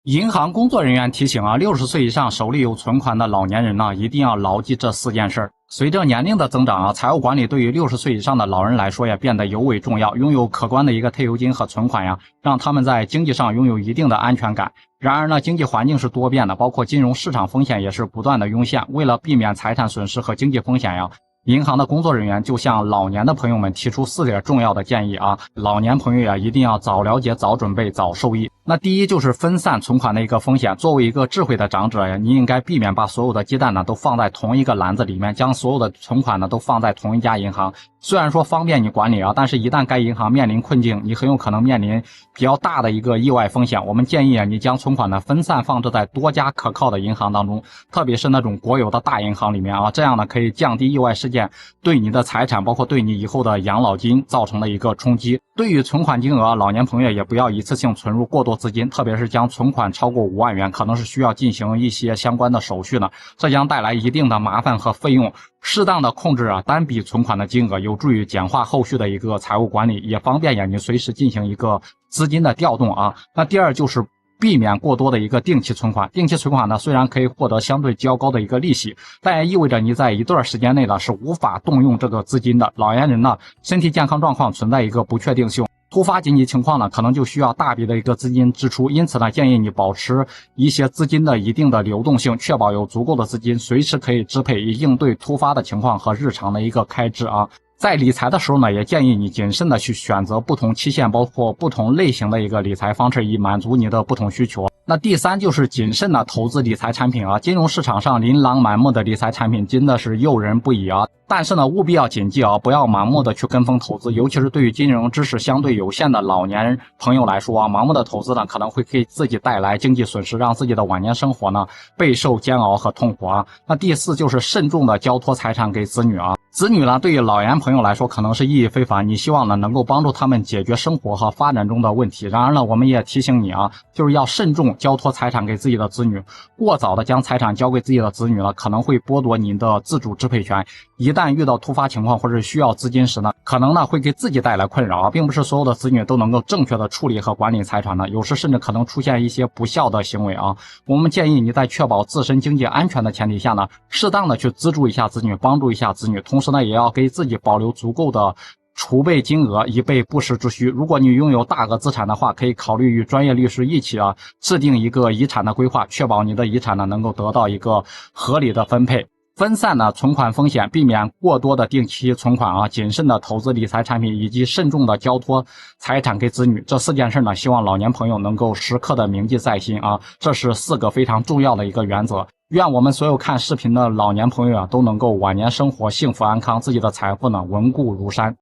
银行工作人员提醒啊，60岁以上手里有存款的老年人呢，一定要牢记这4件事儿。随着年龄的增长啊，财务管理对于60岁以上的老人来说也变得尤为重要。拥有可观的一个退休金和存款呀，让他们在经济上拥有一定的安全感。然而呢，经济环境是多变的，包括金融市场风险也是不断的涌现。为了避免财产损失和经济风险呀，银行的工作人员就向老年的朋友们提出4点重要的建议啊，老年朋友呀一定要早了解、早准备、早受益。那第一就是分散存款的一个风险。作为一个智慧的长者呀，你应该避免把所有的鸡蛋呢都放在同一个篮子里面，将所有的存款呢都放在同一家银行。虽然说方便你管理啊，但是一旦该银行面临困境，你很有可能面临比较大的一个意外风险。我们建议啊，你将存款呢分散放置在多家可靠的银行当中，特别是那种国有的大银行里面啊，这样呢可以降低意外事件对你的财产，包括对你以后的养老金造成的一个冲击。对于存款金额，老年朋友也不要一次性存入过多资金，特别是将存款超过5万元，可能是需要进行一些相关的手续呢，这将带来一定的麻烦和费用。适当的控制单笔存款的金额，有助于简化后续的一个财务管理，也方便你随时进行一个资金的调动啊。那第二就是避免过多的一个定期存款。定期存款呢，虽然可以获得相对较高的一个利息，但也意味着你在一段时间内呢是无法动用这个资金的。老年人呢，身体健康状况存在一个不确定性，突发紧急情况呢，可能就需要大笔的一个资金支出，因此呢，建议你保持一些资金的一定的流动性，确保有足够的资金随时可以支配，以应对突发的情况和日常的一个开支啊。在理财的时候呢，也建议你谨慎的去选择不同期限，包括不同类型的一个理财方式，以满足你的不同需求。那第三就是谨慎的投资理财产品啊，金融市场上琳琅满目的理财产品真的是诱人不已啊。但是呢，务必要谨记啊，不要盲目的去跟风投资，尤其是对于金融知识相对有限的老年朋友来说啊，盲目的投资呢可能会给自己带来经济损失，让自己的晚年生活呢备受煎熬和痛苦啊。那第四就是慎重的交托财产给子女啊。子女呢，对于老年朋友来说可能是意义非凡，你希望呢能够帮助他们解决生活和发展中的问题。然而呢，我们也提醒你啊，就是要慎重交托财产给自己的子女，过早的将财产交给自己的子女呢，可能会剥夺您的自主支配权。一旦遇到突发情况或者需要资金时呢，可能呢会给自己带来困扰啊，并不是所有的子女都能够正确的处理和管理财产的，有时甚至可能出现一些不孝的行为啊。我们建议你在确保自身经济安全的前提下呢，适当的去资助一下子女，帮助一下子女，同时呢，也要给自己保留足够的储备金额，以备不时之需。如果你拥有大额资产的话，可以考虑与专业律师一起制定一个遗产的规划，确保你的遗产呢能够得到一个合理的分配。分散的存款风险，避免过多的定期存款啊，谨慎的投资理财产品，以及慎重的交托财产给子女，这4件事呢，希望老年朋友能够时刻的铭记在心啊。这是4个非常重要的一个原则。愿我们所有看视频的老年朋友都能够晚年生活幸福安康，自己的财富呢稳固如山。